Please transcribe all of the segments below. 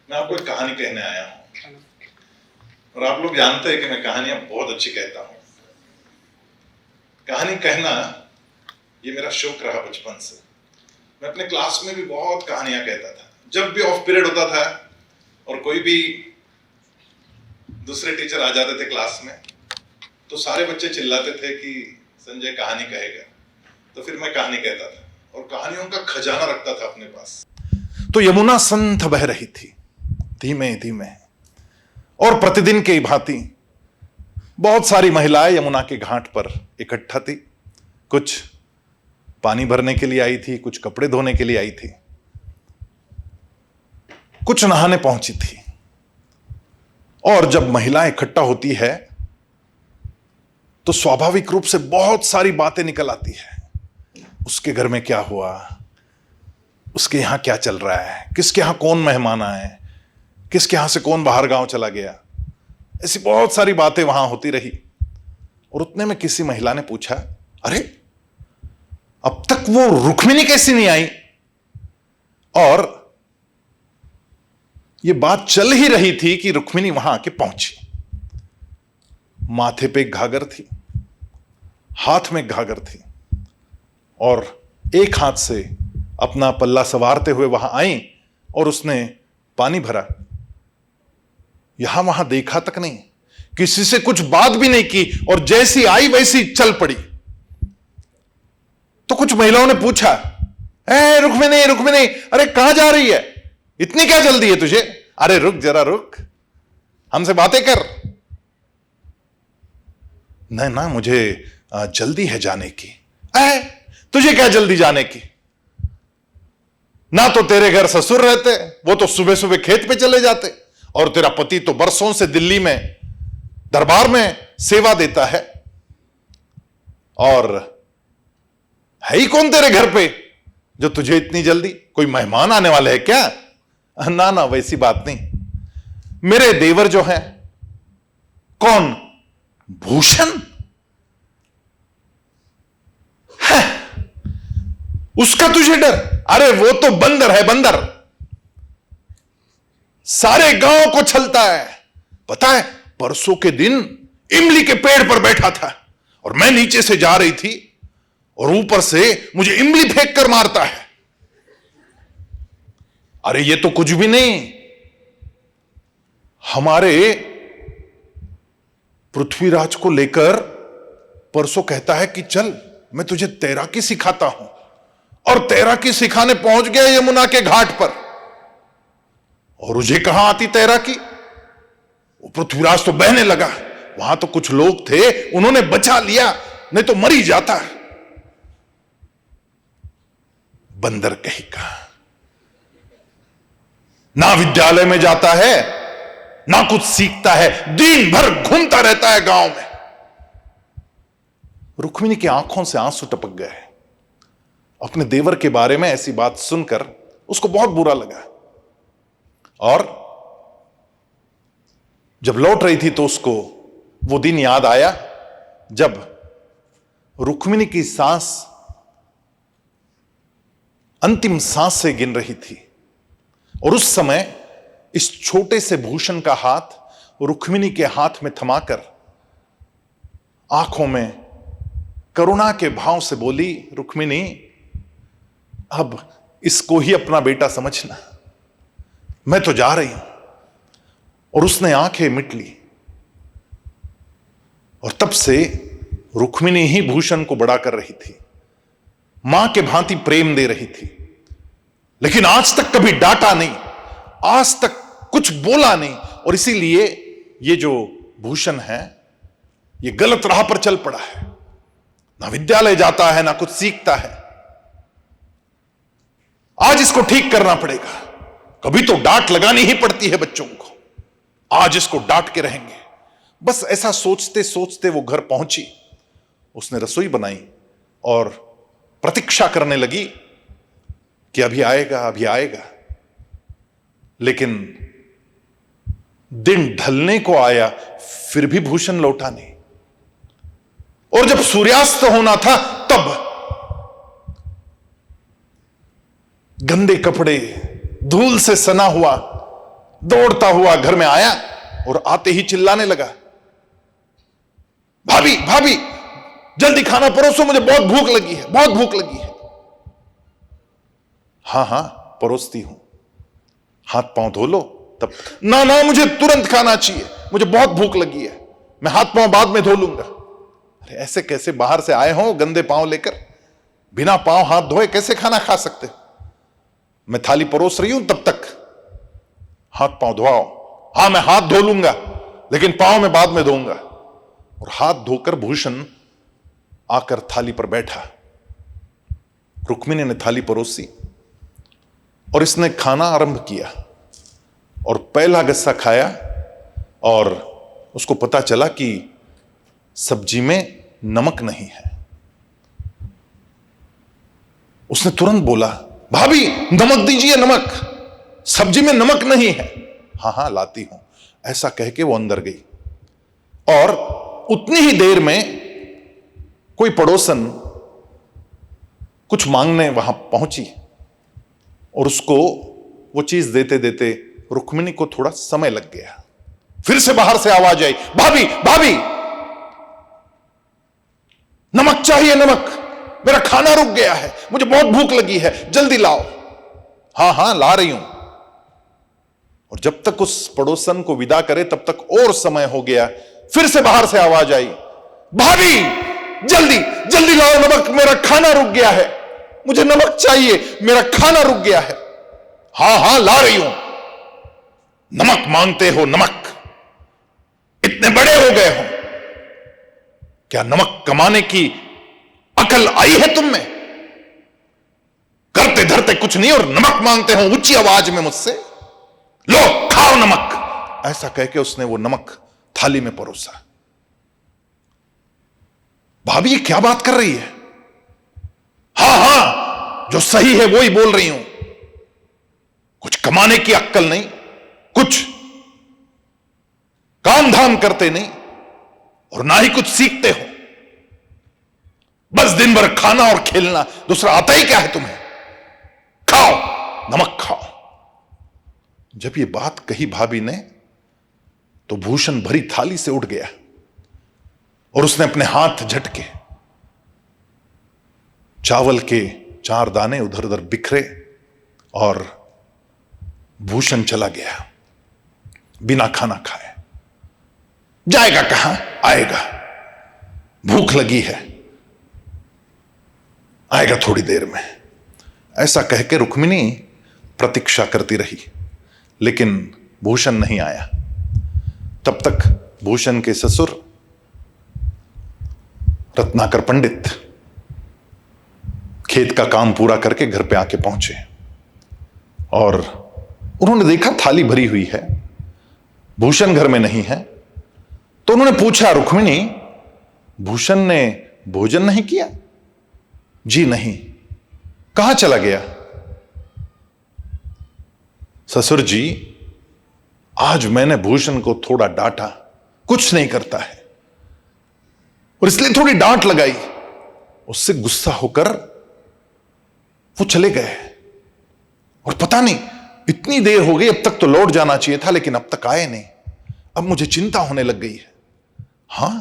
मैं आपको एक कहानी कहने आया हूं और आप लोग जानते हैं कि मैं कहानियां बहुत अच्छी कहता हूं। कहानी कहना ये मेरा शौक रहा बचपन से। मैं अपने क्लास में भी बहुत कहानियां कहता था। जब भी ऑफ पीरियड होता था और कोई भी दूसरे टीचर आ जाते थे क्लास में तो सारे बच्चे चिल्लाते थे कि संजय कहानी कहेगा, तो फिर मैं कहानी कहता था और कहानियों का खजाना रखता था अपने पास। तो यमुना संथ बह रही थी धीमे धीमे और प्रतिदिन की भांति बहुत सारी महिलाएं यमुना के घाट पर इकट्ठा थी। कुछ पानी भरने के लिए आई थी, कुछ कपड़े धोने के लिए आई थी, कुछ नहाने पहुंची थी। और जब महिलाएं इकट्ठा होती है तो स्वाभाविक रूप से बहुत सारी बातें निकल आती है। उसके घर में क्या हुआ, उसके यहां क्या चल रहा है, किसके यहां कौन मेहमान आए, किसके यहां से कौन बाहर गांव चला गया, ऐसी बहुत सारी बातें वहां होती रही। और उतने में किसी महिला ने पूछा, अरे अब तक वो रुक्मिणी कैसी नहीं आई? और ये बात चल ही रही थी कि रुक्मिणी वहां आके पहुंची। माथे पे एक घाघर थी, हाथ में एक घाघर थी और एक हाथ से अपना पल्ला सवारते हुए वहां आई और उसने पानी भरा। यहां वहां देखा तक नहीं, किसी से कुछ बात भी नहीं की और जैसी आई वैसी चल पड़ी। तो कुछ महिलाओं ने पूछा, ए रुक्मिणी रुक्मिणी, अरे कहां जा रही है, इतनी क्या जल्दी है तुझे? अरे रुक जरा रुक, हमसे बातें कर। नहीं ना, मुझे जल्दी है जाने की। तुझे क्या जल्दी जाने की? ना तो तेरे घर ससुर रहते, वो तो सुबह सुबह खेत पे चले जाते, और तेरा पति तो बरसों से दिल्ली में दरबार में सेवा देता है। और है ही कौन तेरे घर पे जो तुझे इतनी जल्दी? कोई मेहमान आने वाले हैं क्या? ना ना, वैसी बात नहीं। मेरे देवर जो हैं, कौन? भूषण है, उसका तुझे डर? अरे वो तो बंदर है, बंदर, सारे गांव को छलता है। पता है, परसों के दिन इमली के पेड़ पर बैठा था और मैं नीचे से जा रही थी और ऊपर से मुझे इमली फेंक कर मारता है। अरे ये तो कुछ भी नहीं, हमारे पृथ्वीराज को लेकर परसों कहता है कि चल मैं तुझे तैराकी सिखाता हूं, और तैराकी सिखाने पहुंच गया यमुना के घाट पर। और मुझे कहां आती तैराकी? वो पृथ्वीराज तो बहने लगा। वहां तो कुछ लोग थे, उन्होंने बचा लिया, नहीं तो मर ही जाता। बंदर कहीं का, ना विद्यालय में जाता है, ना कुछ सीखता है, दिन भर घूमता रहता है गांव में। रुक्मिणी की आंखों से आंसू टपक गए। अपने देवर के बारे में ऐसी बात सुनकर उसको बहुत बुरा लगा। और जब लौट रही थी तो उसको वो दिन याद आया जब रुक्मिणी की सांस अंतिम सांस से गिन रही थी, और उस समय इस छोटे से भूषण का हाथ रुक्मिणी के हाथ में थमाकर आंखों में करुणा के भाव से बोली, रुक्मिणी अब इसको ही अपना बेटा समझना, मैं तो जा रही हूं। और उसने आंखें मिट ली और तब से रुक्मिणी ही भूषण को बड़ा कर रही थी, मां के भांति प्रेम दे रही थी, लेकिन आज तक कभी डांटा नहीं, आज तक कुछ बोला नहीं। और इसीलिए ये जो भूषण है ये गलत राह पर चल पड़ा है, ना विद्यालय जाता है, ना कुछ सीखता है। आज इसको ठीक करना पड़ेगा। कभी तो डांट लगानी ही पड़ती है बच्चों को, आज इसको डांट के रहेंगे। बस ऐसा सोचते सोचते वो घर पहुंची। उसने रसोई बनाई और प्रतीक्षा करने लगी कि अभी आएगा, अभी आएगा। लेकिन दिन ढलने को आया, फिर भी भूषण लौटा नहीं। और जब सूर्यास्त होना था तब गंदे कपड़े, धूल से सना हुआ, दौड़ता हुआ घर में आया और आते ही चिल्लाने लगा, भाभी भाभी जल्दी खाना परोसो, मुझे बहुत भूख लगी है, बहुत भूख लगी है। हाँ हाँ परोसती हूं, हाथ पांव धो लो तब। ना ना मुझे तुरंत खाना चाहिए, मुझे बहुत भूख लगी है, मैं हाथ पांव बाद में धो लूंगा। अरे ऐसे कैसे, बाहर से आए हो गंदे पांव लेकर, बिना पांव हाथ धोए कैसे खाना खा सकते? मैं थाली परोस रही हूं तब तक हाथ पांव धोआओ। हाँ मैं हाथ धो लूंगा लेकिन पांव में बाद में धोऊंगा। और हाथ धोकर भूषण आकर थाली पर बैठा। रुक्मिणी ने थाली परोसी और इसने खाना आरंभ किया और पहला गस्सा खाया और उसको पता चला कि सब्जी में नमक नहीं है। उसने तुरंत बोला, भाभी नमक दीजिए, नमक, सब्जी में नमक नहीं है। हाँ हाँ लाती हूं, ऐसा कह के वो अंदर गई। और उतनी ही देर में कोई पड़ोसन कुछ मांगने वहां पहुंची और उसको वो चीज देते देते रुक्मिणी को थोड़ा समय लग गया। फिर से बाहर से आवाज आई, भाभी भाभी नमक चाहिए, नमक, मेरा खाना रुक गया है, मुझे बहुत भूख लगी है, जल्दी लाओ। हाँ हाँ ला रही हूं। और जब तक उस पड़ोसन को विदा करे तब तक और समय हो गया। फिर से बाहर से आवाज आई, भाभी जल्दी जल्दी लाओ नमक, मेरा खाना रुक गया है, मुझे नमक चाहिए, मेरा खाना रुक गया है। हां हां ला रही हूं। नमक मांगते हो, नमक, इतने बड़े हो गए हो, क्या नमक कमाने की अकल आई है तुम में? करते धरते कुछ नहीं और नमक मांगते हो ऊंची आवाज में मुझसे। लो खाओ नमक। ऐसा कह के उसने वो नमक थाली में परोसा। भाभी ये क्या बात कर रही है? हां हां जो सही है वो ही बोल रही हूं। कुछ कमाने की अक्कल नहीं, कुछ काम धाम करते नहीं और ना ही कुछ सीखते हो। बस दिन भर खाना और खेलना, दूसरा आता ही क्या है तुम्हें? खाओ नमक खाओ। जब ये बात कही भाभी ने तो भूषण भरी थाली से उठ गया और उसने अपने हाथ झटके, चावल के 4 दाने उधर उधर बिखरे और भूषण चला गया बिना खाना खाए। जाएगा कहां? आएगा, भूख लगी है, आएगा थोड़ी देर में। ऐसा कह के रुक्मिणी प्रतीक्षा करती रही लेकिन भूषण नहीं आया। तब तक भूषण के ससुर रत्नाकर पंडित खेत का काम पूरा करके घर पे आके पहुंचे और उन्होंने देखा थाली भरी हुई है, भूषण घर में नहीं है। तो उन्होंने पूछा, रुक्मिणी भूषण ने भोजन नहीं किया? जी नहीं। कहां चला गया? ससुर जी आज मैंने भूषण को थोड़ा डांटा, कुछ नहीं करता है और इसलिए थोड़ी डांट लगाई। उससे गुस्सा होकर वो चले गए और पता नहीं इतनी देर हो गई, अब तक तो लौट जाना चाहिए था लेकिन अब तक आए नहीं। अब मुझे चिंता होने लग गई है। हां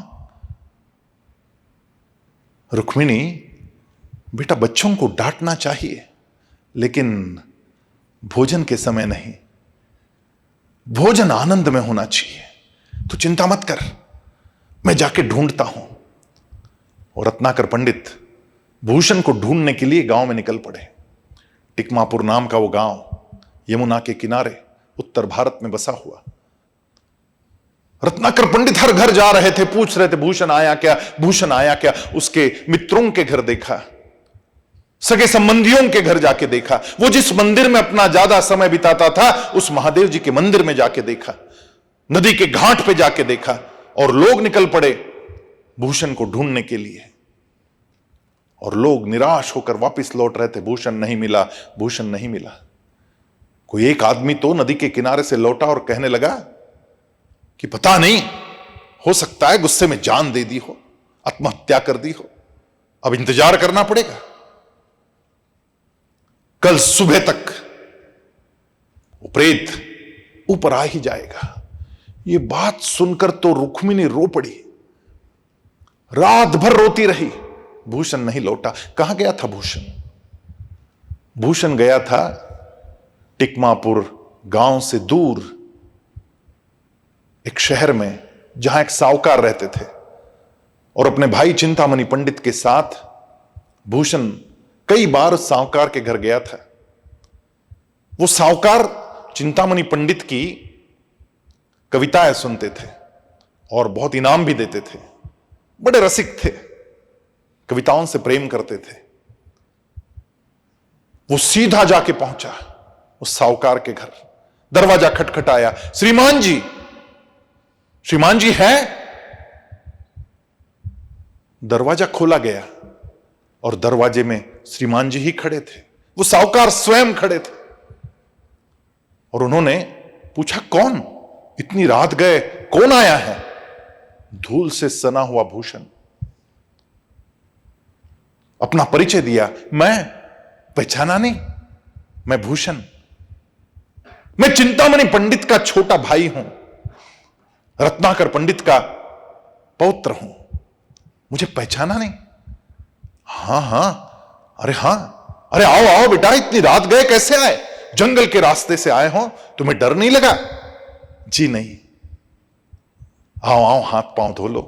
रुक्मिणी बेटा, बच्चों को डांटना चाहिए लेकिन भोजन के समय नहीं, भोजन आनंद में होना चाहिए। तो चिंता मत कर, मैं जाके ढूंढता हूं। और रत्नाकर पंडित भूषण को ढूंढने के लिए गांव में निकल पड़े। टिकमापुर नाम का वो गांव यमुना के किनारे उत्तर भारत में बसा हुआ। रत्नाकर पंडित हर घर जा रहे थे, पूछ रहे थे भूषण आया क्या, भूषण आया क्या। उसके मित्रों के घर देखा, सगे संबंधियों के घर जाके देखा, वो जिस मंदिर में अपना ज्यादा समय बिताता था उस महादेव जी के मंदिर में जाके देखा, नदी के घाट पे जाके देखा और लोग निकल पड़े भूषण को ढूंढने के लिए। और लोग निराश होकर वापस लौट रहे थे, भूषण नहीं मिला, भूषण नहीं मिला। कोई एक आदमी तो नदी के किनारे से लौटा और कहने लगा कि पता नहीं, हो सकता है गुस्से में जान दे दी हो, आत्महत्या कर दी हो, अब इंतजार करना पड़ेगा। कल सुबह तक वो प्रेत ऊपर आ ही जाएगा। ये बात सुनकर तो रुक्मिणी रो पड़ी, रात भर रोती रही। भूषण नहीं लौटा। कहां गया था भूषण? भूषण गया था टिकमापुर गांव से दूर एक शहर में, जहां एक साहूकार रहते थे, और अपने भाई चिंतामणि पंडित के साथ भूषण कई बार साहूकार के घर गया था। वो साहूकार चिंतामणि पंडित की कविताएं सुनते थे और बहुत इनाम भी देते थे। बड़े रसिक थे, कविताओं से प्रेम करते थे। वो सीधा जाके पहुंचा उस साहूकार के घर। दरवाजा खटखटाया, श्रीमान जी, श्रीमान जी है? दरवाजा खोला गया और दरवाजे में श्रीमान जी ही खड़े थे। वो साहूकार स्वयं खड़े थे और उन्होंने पूछा, कौन? इतनी रात गए, कौन आया है? धूल से सना हुआ भूषण अपना परिचय दिया। मैं पहचाना नहीं, मैं भूषण, मैं चिंतामणि पंडित का छोटा भाई हूं, रत्नाकर पंडित का पौत्र हूं। मुझे पहचाना नहीं? हां हां, अरे हां, अरे आओ आओ बेटा, इतनी रात गए कैसे आए? जंगल के रास्ते से आए हो, तुम्हें डर नहीं लगा? जी नहीं। आओ आओ, हाथ पांव धो लो,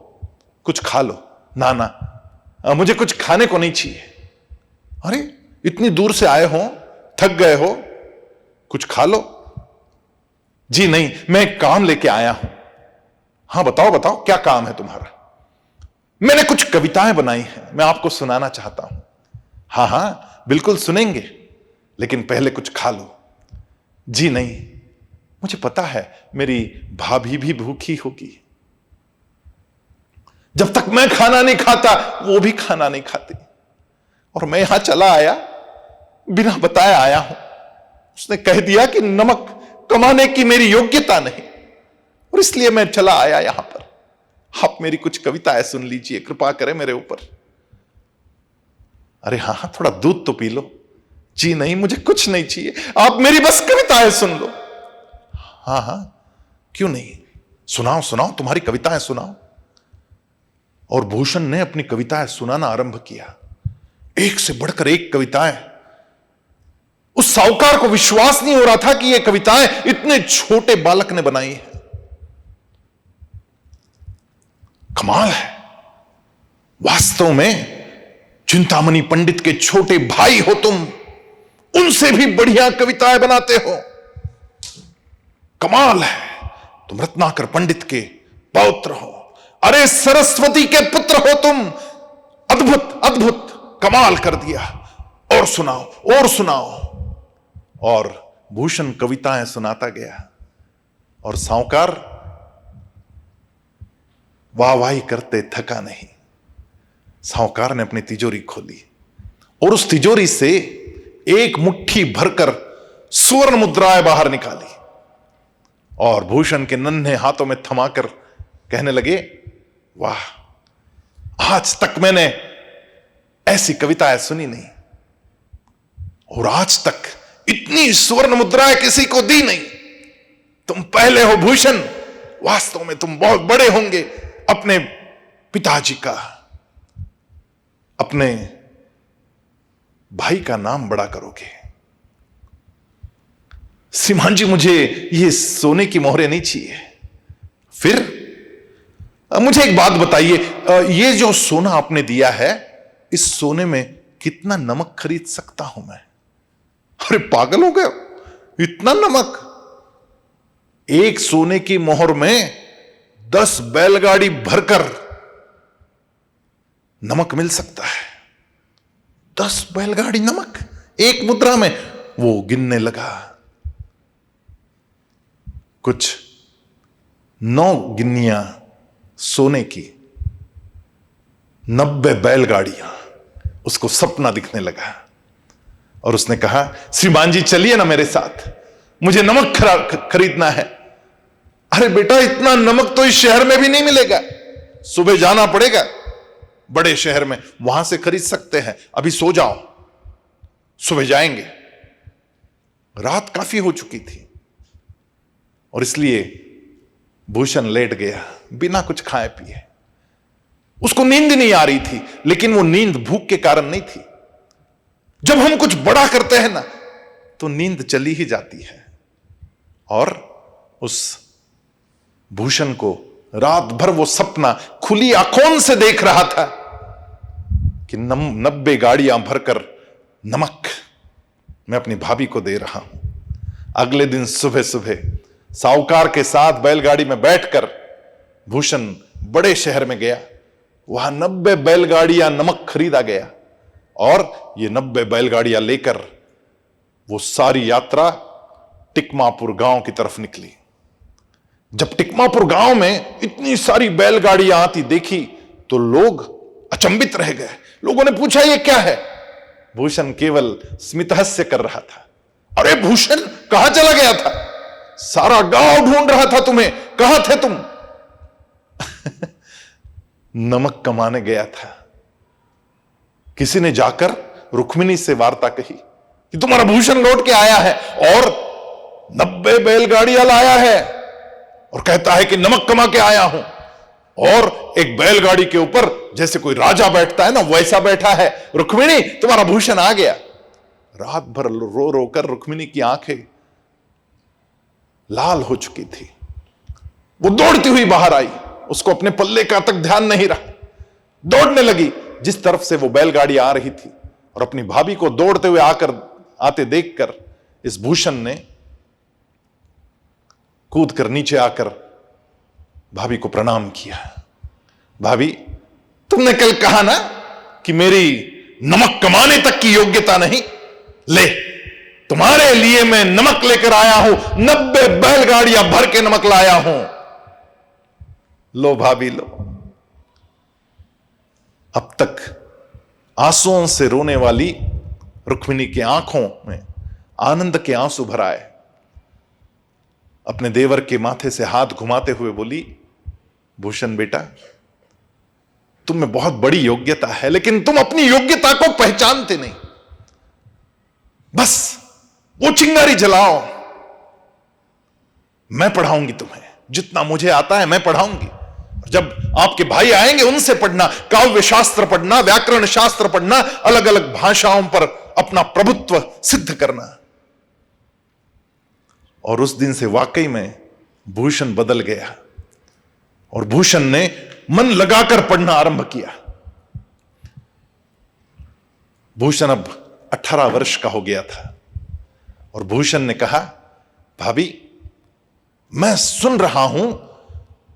कुछ खा लो। ना ना, मुझे कुछ खाने को नहीं चाहिए। अरे इतनी दूर से आए हो, थक गए हो, कुछ खा लो। जी नहीं, मैं काम लेके आया हूं। हां बताओ बताओ, क्या काम है तुम्हारा? मैंने कुछ कविताएं बनाई हैं, मैं आपको सुनाना चाहता हूं। हां हां बिल्कुल सुनेंगे, लेकिन पहले कुछ खा लो। जी नहीं, मुझे पता है मेरी भाभी भी भूखी होगी। जब तक मैं खाना नहीं खाता वो भी खाना नहीं खाती, और मैं यहां चला आया, बिना बताए आया हूं। उसने कह दिया कि नमक कमाने की मेरी योग्यता नहीं, और इसलिए मैं चला आया यहां पर। आप मेरी कुछ कविताएं सुन लीजिए, कृपा करें मेरे ऊपर। अरे हाँ हाँ, थोड़ा दूध तो पी लो। जी नहीं, मुझे कुछ नहीं चाहिए, आप मेरी बस कविताएं सुन लो। हाँ हाँ, क्यों नहीं, सुनाओ सुनाओ, तुम्हारी कविताएं सुनाओ। और भूषण ने अपनी कविताएं सुनाना आरंभ किया, एक से बढ़कर एक कविताएं। उस साहूकार को विश्वास नहीं हो रहा था कि ये कविताएं इतने छोटे बालक ने बनाई है। कमाल है, वास्तव में चिंतामणि पंडित के छोटे भाई हो तुम, उनसे भी बढ़िया कविताएं बनाते हो। कमाल है, तुम रत्नाकर पंडित के पौत्र हो। अरे सरस्वती के पुत्र हो तुम। अद्भुत अद्भुत, कमाल कर दिया। और सुनाओ और सुनाओ। और भूषण कविताएं सुनाता गया, और साहूकार वाहवाही करते थका नहीं। साहूकार ने अपनी तिजोरी खोली और उस तिजोरी से एक मुट्ठी भरकर स्वर्ण मुद्राएं बाहर निकाली, और भूषण के नन्हे हाथों में थमाकर कहने लगे, वाह, आज तक मैंने ऐसी कविताएं सुनी नहीं, और आज तक इतनी स्वर्ण मुद्राएं किसी को दी नहीं। तुम पहले हो भूषण, वास्तव में तुम बहुत बड़े होंगे, अपने पिताजी का, अपने भाई का नाम बड़ा करोगे। श्रीमान जी, मुझे ये सोने की मोहरें नहीं चाहिए। फिर मुझे एक बात बताइए, ये जो सोना आपने दिया है, इस सोने में कितना नमक खरीद सकता हूं मैं? अरे पागल हो गए, इतना नमक? एक सोने की मोहर में 10 बैलगाड़ी भरकर नमक मिल सकता है। 10 बैलगाड़ी नमक एक मुद्रा में। वो गिनने लगा, कुछ 9 गिन्नियां सोने की, 90 बैलगाड़ियां। उसको सपना दिखने लगा और उसने कहा, श्रीमान जी चलिए ना मेरे साथ, मुझे नमक खरीदना है। अरे बेटा, इतना नमक तो इस शहर में भी नहीं मिलेगा, सुबह जाना पड़ेगा बड़े शहर में, वहां से खरीद सकते हैं। अभी सो जाओ, सुबह जाएंगे। रात काफी हो चुकी थी और इसलिए भूषण लेट गया बिना कुछ खाए पिए। उसको नींद नहीं आ रही थी, लेकिन वो नींद भूख के कारण नहीं थी। जब हम कुछ बड़ा करते हैं ना, तो नींद चली ही जाती है। और उस भूषण को रात भर वो सपना खुली आंखों से देख रहा था कि 90 गाड़ियां भरकर नमक मैं अपनी भाभी को दे रहा हूं। अगले दिन सुबह सुबह साहूकार के साथ बैलगाड़ी में बैठकर भूषण बड़े शहर में गया। वहां 90 बैलगाड़ियां नमक खरीदा गया और ये 90 बैलगाड़ियां लेकर वो सारी यात्रा टिकमापुर गांव की तरफ निकली। जब टिकमापुर गांव में इतनी सारी बैलगाड़ियां आती देखी तो लोग अचंभित रह गए। लोगों ने पूछा ये क्या है? भूषण केवल स्मितहास्य कर रहा था। अरे भूषण, कहां चला गया था? सारा गांव ढूंढ रहा था तुम्हें, कहां थे तुम? नमक कमाने गया था। किसी ने जाकर रुक्मिणी से वार्ता कही कि तुम्हारा भूषण लौट के आया है और 90 बैलगाड़ियां लाया है और कहता है कि नमक कमा के आया हूं, और एक बैलगाड़ी के ऊपर जैसे कोई राजा बैठता है ना, वैसा बैठा है। रुक्मिणी, तुम्हारा भूषण आ गया। रात भर रो रो कर रुक्मिणी की आंखें लाल हो चुकी थी। वो दौड़ती हुई बाहर आई। उसको अपने पल्ले का तक ध्यान नहीं रहा। दौड़ने लगी जिस तरफ से वो बैलगाड़ी आ रही थी, और अपनी भाभी को दौड़ते हुए आते देखकर इस भूषण ने कूद कर नीचे आकर भाभी को प्रणाम किया। भाभी, तुमने कल कहा ना कि मेरी नमक कमाने तक की योग्यता नहीं, ले तुम्हारे लिए मैं नमक लेकर आया हूं। 90 बैलगाड़ियां भर के नमक लाया हूं। लो भाभी लो। अब तक आंसुओं से रोने वाली रुक्मिणी की आंखों में आनंद के आंसू भर आए। अपने देवर के माथे से हाथ घुमाते हुए बोली, भूषण बेटा, तुम में बहुत बड़ी योग्यता है, लेकिन तुम अपनी योग्यता को पहचानते नहीं। बस वो चिंगारी जलाओ, मैं पढ़ाऊंगी तुम्हें। जितना मुझे आता है मैं पढ़ाऊंगी। जब आपके भाई आएंगे उनसे पढ़ना, काव्य शास्त्र पढ़ना, व्याकरण शास्त्र पढ़ना, अलग अलग भाषाओं पर अपना प्रभुत्व सिद्ध करना। और उस दिन से वाकई में भूषण बदल गया और भूषण ने मन लगाकर पढ़ना आरंभ किया। भूषण अब 18 वर्ष का हो गया था और भूषण ने कहा, भाभी, मैं सुन रहा हूं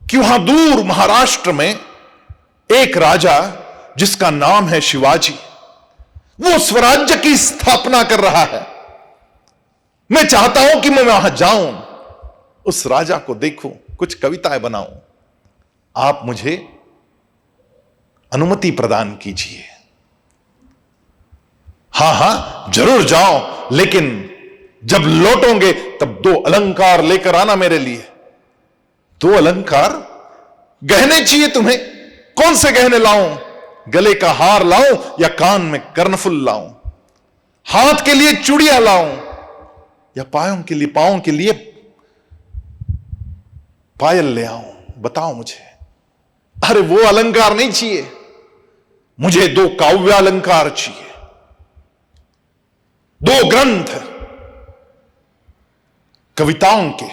कि वहां दूर महाराष्ट्र में एक राजा जिसका नाम है शिवाजी, वो स्वराज्य की स्थापना कर रहा है। मैं चाहता हूं कि मैं वहां जाऊं, उस राजा को देखूं, कुछ कविताएं बनाऊं। आप मुझे अनुमति प्रदान कीजिए। हां हां, जरूर जाओ, लेकिन जब लौटोगे तब 2 अलंकार लेकर आना मेरे लिए। 2 अलंकार? गहने चाहिए तुम्हें? कौन से गहने लाऊं? गले का हार लाऊं या कान में कर्णफुल लाऊं? हाथ के लिए चूड़ियां लाऊं या पांव के लिए पायल ले आऊं? बताओ मुझे। अरे वो अलंकार नहीं चाहिए, मुझे 2 काव्य अलंकार चाहिए। 2 ग्रंथ कविताओं के,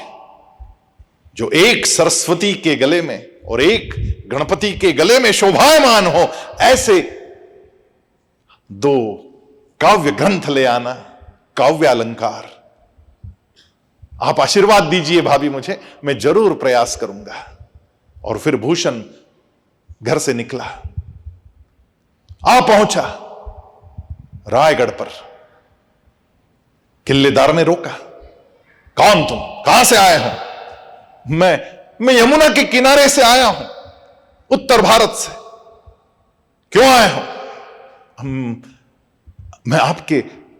जो एक सरस्वती के गले में और एक गणपति के गले में शोभायमान हो, ऐसे 2 काव्य ग्रंथ ले आना, काव्य अलंकार। आप आशीर्वाद दीजिए भाभी मुझे, मैं जरूर प्रयास करूंगा। और फिर भूषण घर से निकला, आ पहुंचा रायगढ़ पर। किल्लेदार ने रोका, कौन तुम, कहां से आए हो? मैं यमुना के किनारे से आया हूं, उत्तर भारत से। क्यों आए हो? मैं आपके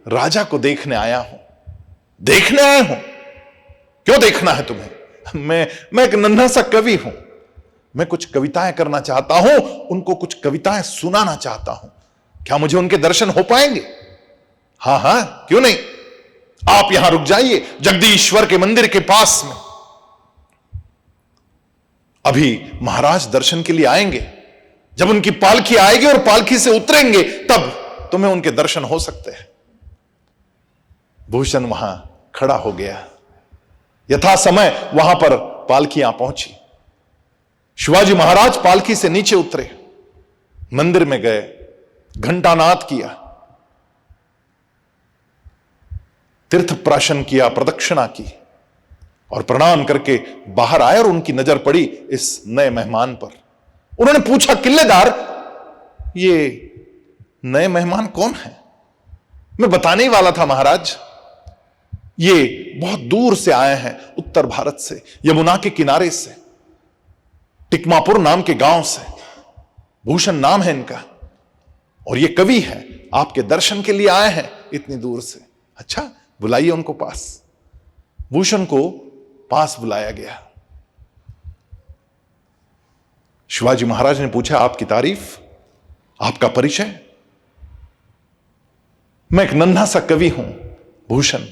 राजा को देखने आया हूं। देखने आए हो? क्यों देखना है तुम्हें? मैं एक नन्हा सा कवि हूं। मैं कुछ कविताएं करना चाहता हूं, उनको कुछ कविताएं सुनाना चाहता हूं। क्या मुझे उनके दर्शन हो पाएंगे? हां हां, क्यों नहीं। आप यहां रुक जाइए, जगदीश्वर के मंदिर के पास में अभी महाराज दर्शन के लिए आएंगे, जब उनकी पालकी आएगी और पालकी से उतरेंगे तब तुम्हें उनके दर्शन हो सकते हैं। भूषण वहां खड़ा हो गया। यथा समय वहां पर पालकियां पहुंची। शिवाजी महाराज पालकी से नीचे उतरे, मंदिर में गए, घंटानाद किया, तीर्थ प्राशन किया, प्रदक्षिणा की और प्रणाम करके बाहर आए और उनकी नजर पड़ी इस नए मेहमान पर। उन्होंने पूछा, किल्लेदार, ये नए मेहमान कौन है? मैं बताने ही वाला था महाराज, ये बहुत दूर से आए हैं, उत्तर भारत से, यमुना के किनारे से, टिकमापुर नाम के गांव से। भूषण नाम है इनका और ये कवि है, आपके दर्शन के लिए आए हैं इतनी दूर से। अच्छा, बुलाइए उनको पास। भूषण को पास बुलाया गया। शिवाजी महाराज ने पूछा, आपकी तारीफ, आपका परिचय? मैं एक नन्हा सा कवि हूं भूषण,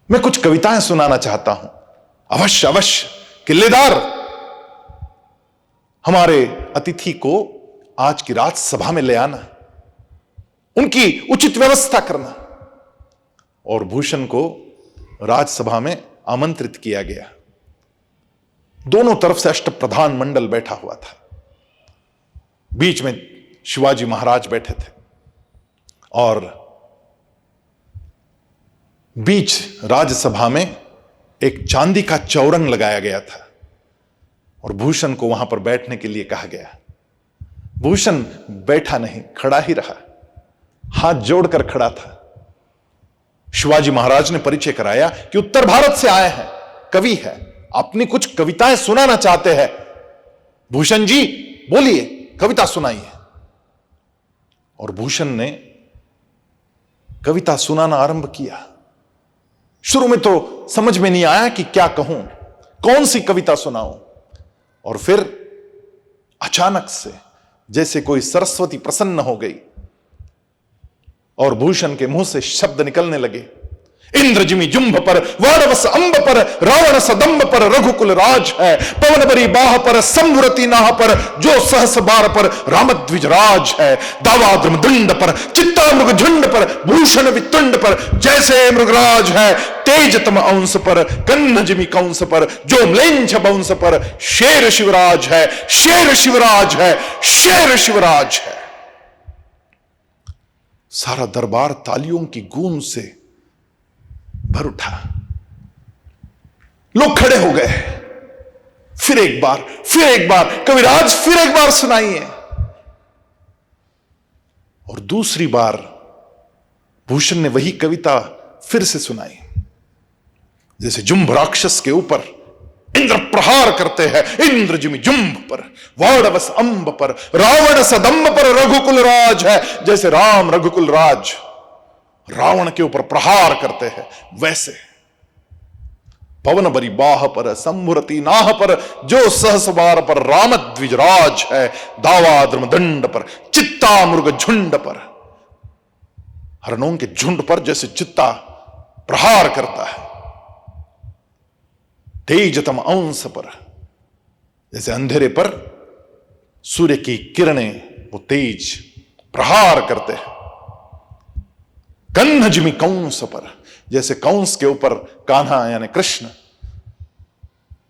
मैं कुछ कविताएं सुनाना चाहता हूं। अवश्य अवश्य किल्लेदार, हमारे अतिथि को आज की रात सभा में ले आना, उनकी उचित व्यवस्था करना। और भूषण को राजसभा में आमंत्रित किया गया। दोनों तरफ से अष्टप्रधान मंडल बैठा हुआ था, बीच में शिवाजी महाराज बैठे थे और बीच राज्यसभा में एक चांदी का चौरंग लगाया गया था और भूषण को वहां पर बैठने के लिए कहा गया। भूषण बैठा नहीं, खड़ा ही रहा, हाथ जोड़कर खड़ा था। शिवाजी महाराज ने परिचय कराया कि उत्तर भारत से आए हैं, कवि है, अपनी कुछ कविताएं सुनाना चाहते हैं। भूषण जी बोलिए, कविता सुनाइए। और भूषण ने कविता सुनाना आरंभ किया। शुरू में तो समझ में नहीं आया कि क्या कहूं, कौन सी कविता सुनाऊं। और फिर अचानक से जैसे कोई सरस्वती प्रसन्न हो गई और भूषण के मुंह से शब्द निकलने लगे। इंद्रजिमी जुंभ पर, वारवस अंब पर, रावण सदंब पर रघुकुल राज है। पवन बरी बाह पर, संभुरति नाह पर, जो सहस बार पर रामद्विज राज है। दावाद्र दंड पर, चित्तामृग झुंड पर, भूषण वितुंड पर, जैसे मृगराज है। तेजतम अंश पर, कन्नजिमी कंस पर, जो म्लेंछ बंश पर, शेर शिवराज है, शेर शिवराज है, शेर शिवराज है। सारा दरबार तालियों की गूंज से भर उठा। लोग खड़े हो गए। फिर एक बार, फिर एक बार, कविराज फिर एक बार सुनाइए। और दूसरी बार भूषण ने वही कविता फिर से सुनाई। जैसे जुंभ राक्षस के ऊपर इंद्र प्रहार करते हैं, इंद्रजिमी जुंभ पर, वाड़वस अंब पर, रावण सदंब पर रघुकुल राज है। जैसे राम रघुकुल राज रावण के ऊपर प्रहार करते हैं, वैसे पवन बरी बाह पर, संभुरति नाह पर, जो सहसवार पर रामद्विज राज है। दावाद्रम दंड पर, चित्ता मृग झुंड पर, हरणों के झुंड पर जैसे चित्ता प्रहार करता है। तेजतम अंश पर, जैसे अंधेरे पर सूर्य की किरणें वो तेज प्रहार करते हैं। कन्नजिमी कंस पर, जैसे कंस के ऊपर कान्हा यानी कृष्ण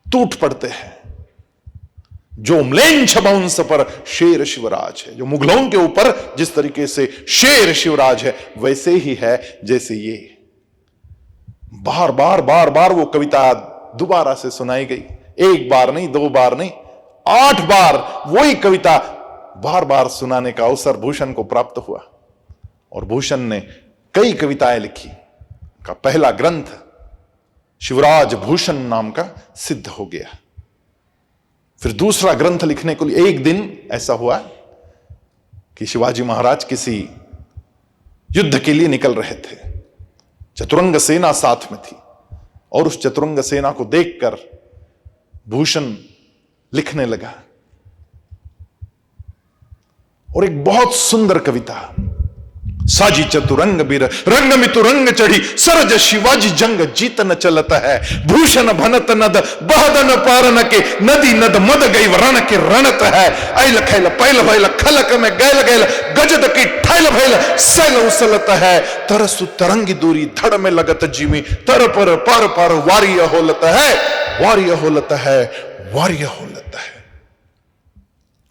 टूट पड़ते हैं। जो म्लेंछ वंश पर शेर शिवराज है, जो मुगलों के ऊपर जिस तरीके से शेर शिवराज है, वैसे ही है जैसे ये। बार बार बार बार वो कविता दोबारा से सुनाई गई। एक बार नहीं, दो बार नहीं, 8 बार वही कविता बार बार सुनाने का अवसर भूषण को प्राप्त हुआ। और भूषण ने कई कविताएं लिखी। का पहला ग्रंथ शिवराज भूषण नाम का सिद्ध हो गया। फिर दूसरा ग्रंथ लिखने के लिए एक दिन ऐसा हुआ कि शिवाजी महाराज किसी युद्ध के लिए निकल रहे थे। चतुरंग सेना साथ में थी और उस चतुरंग सेना को देखकर भूषण लिखने लगा। और एक बहुत सुंदर कविता, साजी चतुरंग बीर रंग मितु रंग चढ़ी सरज शिवाजी जंग जीत न चलत है भूषण भनत नद बहदन पारन के नदी नद मद गई रण के रणत है ऐल खैल पैल भैल खलक में गैल गैल गजद की ठैल भैल सैल उसलत है तरसु तरंगी दूरी धड़ में लगत जीमी तर पर पार पार वार्य होलत है वार्य होलत है वार्य होलत है।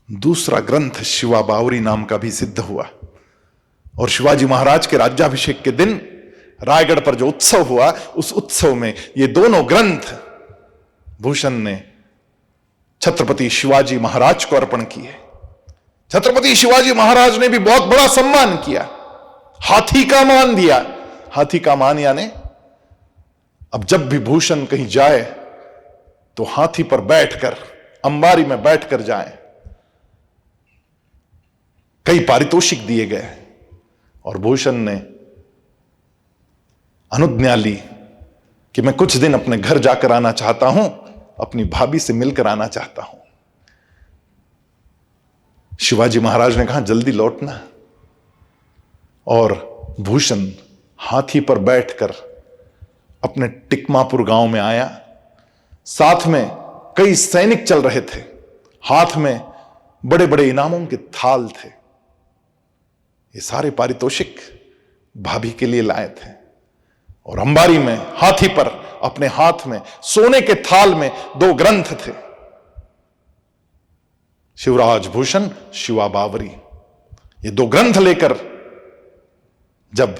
दूसरा ग्रंथ शिवा बावरी नाम का भी सिद्ध हुआ और शिवाजी महाराज के राज्याभिषेक के दिन रायगढ़ पर जो उत्सव हुआ उस उत्सव में ये दोनों ग्रंथ भूषण ने छत्रपति शिवाजी महाराज को अर्पण किए। छत्रपति शिवाजी महाराज ने भी बहुत बड़ा सम्मान किया, हाथी का मान दिया। हाथी का मान यानी अब जब भी भूषण कहीं जाए तो हाथी पर बैठकर अंबारी में बैठकर जाए। कई पारितोषिक दिए गए और भूषण ने अनुज्ञा ली कि मैं कुछ दिन अपने घर जाकर आना चाहता हूं, अपनी भाभी से मिलकर आना चाहता हूं। शिवाजी महाराज ने कहा जल्दी लौटना और भूषण हाथी पर बैठकर अपने टिकमापुर गांव में आया। साथ में कई सैनिक चल रहे थे, हाथ में बड़े बड़े इनामों के थाल थे। ये सारे पारितोषिक भाभी के लिए लाए थे और अंबारी में हाथी पर अपने हाथ में सोने के थाल में 2 ग्रंथ थे, शिवराज भूषण शिवा बावरी। ये 2 ग्रंथ लेकर जब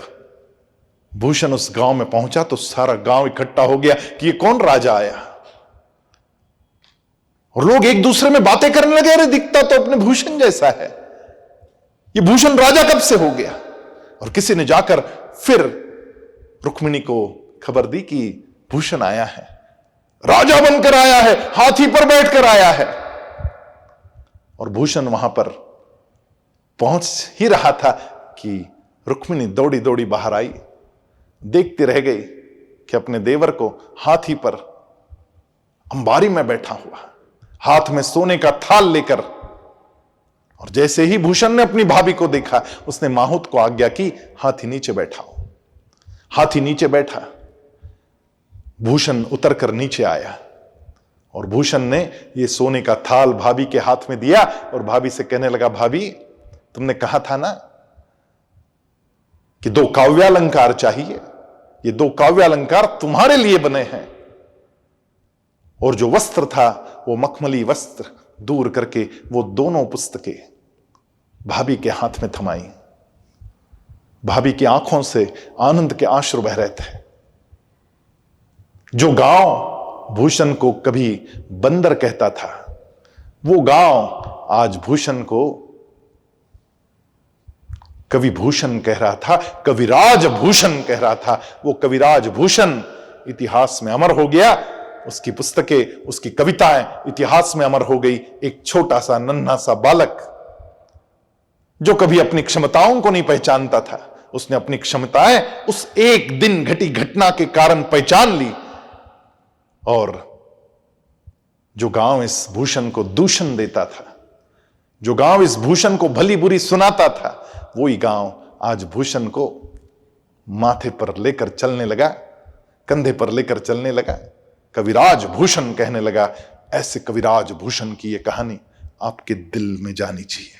भूषण उस गांव में पहुंचा तो सारा गांव इकट्ठा हो गया कि ये कौन राजा आया और लोग एक दूसरे में बातें करने लगे, अरे दिखता तो अपने भूषण जैसा है, ये भूषण राजा कब से हो गया। और किसी ने जाकर फिर रुक्मिणी को खबर दी कि भूषण आया है, राजा बनकर आया है, हाथी पर बैठकर आया है। और भूषण वहां पर पहुंच ही रहा था कि रुक्मिणी दौड़ी दौड़ी बाहर आई, देखती रह गई कि अपने देवर को हाथी पर अंबारी में बैठा हुआ, हाथ में सोने का थाल लेकर। और जैसे ही भूषण ने अपनी भाभी को देखा उसने माहुत को आज्ञा की हाथी नीचे बैठाओ। हाथी नीचे बैठा, भूषण उतरकर नीचे आया और भूषण ने ये सोने का थाल भाभी के हाथ में दिया और भाभी से कहने लगा, भाभी तुमने कहा था ना कि 2 काव्यालंकार चाहिए, ये 2 काव्यालंकार तुम्हारे लिए बने हैं। और जो वस्त्र था वो मखमली वस्त्र दूर करके वो दोनों पुस्तकें भाभी के हाथ में थमाई। भाभी की आंखों से आनंद के आंसू बह रहे थे। जो गांव भूषण को कभी बंदर कहता था वो गांव आज भूषण को कवि भूषण कह रहा था, कविराज भूषण कह रहा था। वो कविराज भूषण इतिहास में अमर हो गया, उसकी पुस्तकें, उसकी कविताएं इतिहास में अमर हो गई। एक छोटा सा नन्हा सा बालक जो कभी अपनी क्षमताओं को नहीं पहचानता था, उसने अपनी क्षमताएं उस एक दिन घटी घटना के कारण पहचान ली। और जो गांव इस भूषण को दूषण देता था, जो गांव इस भूषण को भली बुरी सुनाता था, वही गांव आज भूषण को माथे पर लेकर चलने लगा, कंधे पर लेकर चलने लगा, कविराज भूषण कहने लगा। ऐसे कविराज भूषण की यह कहानी आपके दिल में जानी चाहिए।